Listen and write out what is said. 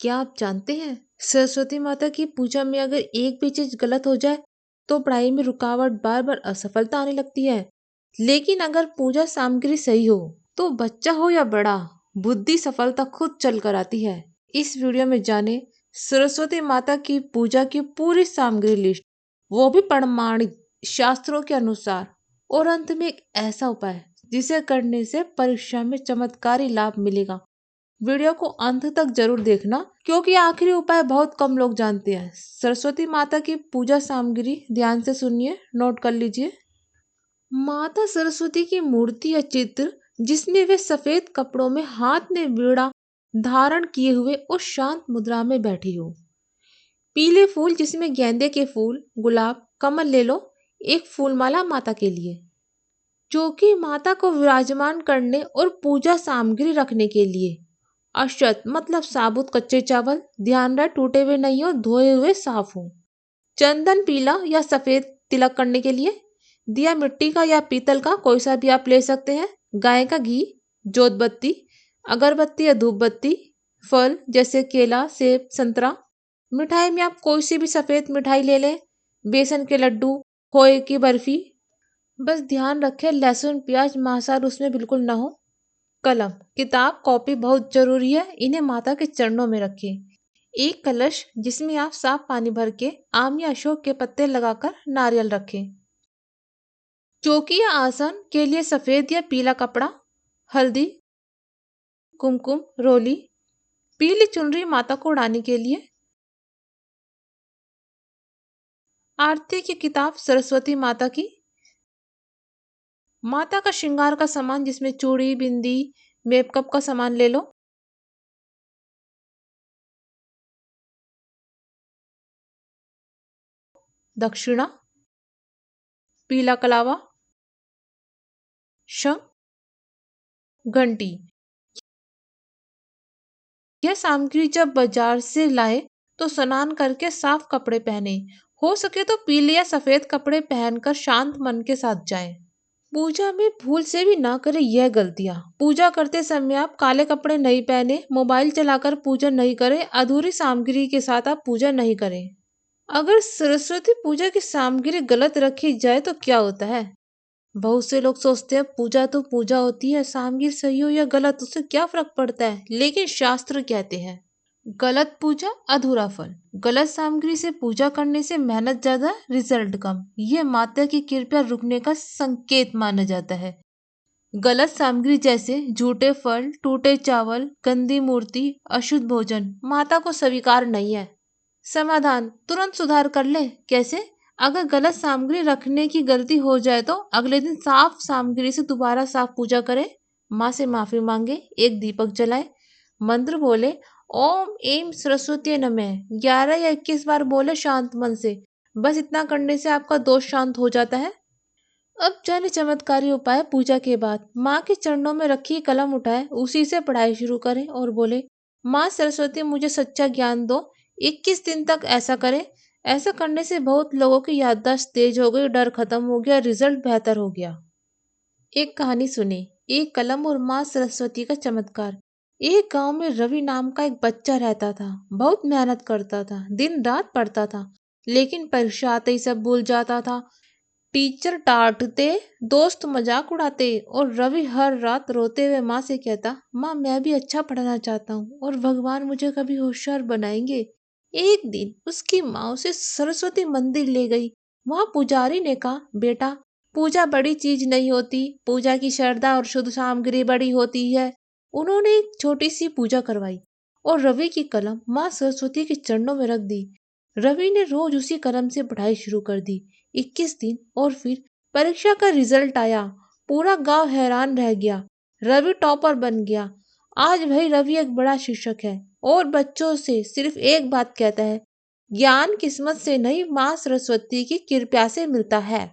क्या आप जानते हैं सरस्वती माता की पूजा में अगर एक भी चीज गलत हो जाए तो पढ़ाई में रुकावट, बार बार असफलता आने लगती है। लेकिन अगर पूजा सामग्री सही हो तो बच्चा हो या बड़ा, बुद्धि सफलता खुद चल कर आती है। इस वीडियो में जाने सरस्वती माता की पूजा की पूरी सामग्री लिस्ट, वो भी प्रमाणित शास्त्रों के अनुसार, और अंत में एक ऐसा उपाय जिसे करने से परीक्षा में चमत्कारी लाभ मिलेगा। वीडियो को अंत तक जरूर देखना क्योंकि आखिरी उपाय बहुत कम लोग जानते हैं। सरस्वती माता की पूजा सामग्री ध्यान से सुनिए, नोट कर लीजिए। माता सरस्वती की मूर्ति या चित्र जिसमें वे सफेद कपड़ों में हाथ में वीणा धारण किए हुए उस शांत मुद्रा में बैठी हो। पीले फूल जिसमें गेंदे के फूल, गुलाब, कमल ले लो। एक फूलमाला माता के लिए, जो कि माता को विराजमान करने और पूजा सामग्री रखने के लिए। अक्षत मतलब साबुत कच्चे चावल, ध्यान रहे टूटे हुए नहीं हो, धोए हुए साफ हो। चंदन पीला या सफेद तिलक करने के लिए। दिया मिट्टी का या पीतल का, कोई सा भी आप ले सकते हैं। गाय का घी, जोत बत्ती, अगरबत्ती या धूप बत्ती। फल जैसे केला, सेब, संतरा। मिठाई में आप कोई सी भी सफेद मिठाई ले लें, बेसन के लड्डू, खोए की बर्फी। बस ध्यान रखें लहसुन, प्याज, मांसाहार उसमें बिल्कुल ना हो। कलम, किताब, कॉपी बहुत जरूरी है, इन्हें माता के चरणों में रखें। एक कलश जिसमें आप साफ पानी भर के आम या अशोक के पत्ते लगाकर नारियल रखें। चौकी या आसन के लिए सफेद या पीला कपड़ा, हल्दी, कुमकुम, रोली, पीली चुनरी माता को उड़ाने के लिए। आरती की किताब सरस्वती माता की। माता का श्रृंगार का सामान जिसमें चूड़ी, बिंदी, मेकअप का सामान ले लो। दक्षिणा, पीला कलावा, शंख, घंटी। यह सामग्री जब बाजार से लाए तो स्नान करके साफ कपड़े पहने, हो सके तो पीले या सफेद कपड़े पहनकर शांत मन के साथ जाएं। पूजा में भूल से भी ना करें यह गलतियां। पूजा करते समय आप काले कपड़े नहीं पहने, मोबाइल चलाकर पूजा नहीं करें, अधूरी सामग्री के साथ आप पूजा नहीं करें। अगर सरस्वती पूजा की सामग्री गलत रखी जाए तो क्या होता है? बहुत से लोग सोचते हैं पूजा तो पूजा होती है, सामग्री सही हो या गलत उससे क्या फर्क पड़ता है। लेकिन शास्त्र कहते हैं गलत पूजा अधूरा फल। गलत सामग्री से पूजा करने से मेहनत ज्यादा, रिजल्ट कम। यह माता की कृपा रुकने का संकेत माना जाता है। गलत सामग्री जैसे झूठे फल, टूटे चावल, गंदी मूर्ति, अशुद्ध भोजन माता को स्वीकार नहीं है। समाधान, तुरंत सुधार कर ले। कैसे? अगर गलत सामग्री रखने की गलती हो जाए तो अगले दिन साफ सामग्री से दोबारा साफ पूजा करें। माँ से माफी मांगे, एक दीपक जलाए, मंत्र बोले, ओम एम सरस्वती नमः 11 या 21 बार बोले शांत मन से। बस इतना करने से आपका दोष शांत हो जाता है। अब जाने चमत्कारी उपाय। पूजा के बाद माँ के चरणों में रखी कलम उठाए, उसी से पढ़ाई शुरू करें और बोले, माँ सरस्वती मुझे सच्चा ज्ञान दो। 21 दिन तक ऐसा करें। ऐसा करने से बहुत लोगों की याददाश्त तेज हो गई, डर खत्म हो गया, रिजल्ट बेहतर हो गया। एक कहानी सुने, एक कलम और माँ सरस्वती का चमत्कार। एक गांव में रवि नाम का एक बच्चा रहता था। बहुत मेहनत करता था, दिन रात पढ़ता था, लेकिन परीक्षा आते ही सब भूल जाता था। टीचर डांटते, दोस्त मजाक उड़ाते और रवि हर रात रोते हुए माँ से कहता, माँ मैं भी अच्छा पढ़ना चाहता हूँ और भगवान मुझे कभी होशियार बनाएंगे। एक दिन उसकी माँ उसे सरस्वती मंदिर ले गई। वहाँ पुजारी ने कहा, बेटा पूजा बड़ी चीज नहीं होती, पूजा की श्रद्धा और शुद्ध सामग्री बड़ी होती है। उन्होंने एक छोटी सी पूजा करवाई और रवि की कलम माँ सरस्वती के चरणों में रख दी। रवि ने रोज उसी कलम से पढ़ाई शुरू कर दी। 21 दिन और फिर परीक्षा का रिजल्ट आया। पूरा गांव हैरान रह गया। रवि टॉपर बन गया। आज भाई रवि एक बड़ा शिक्षक है और बच्चों से सिर्फ एक बात कहता है, ज्ञान किस्मत से नहीं माँ सरस्वती की कृपा से मिलता है।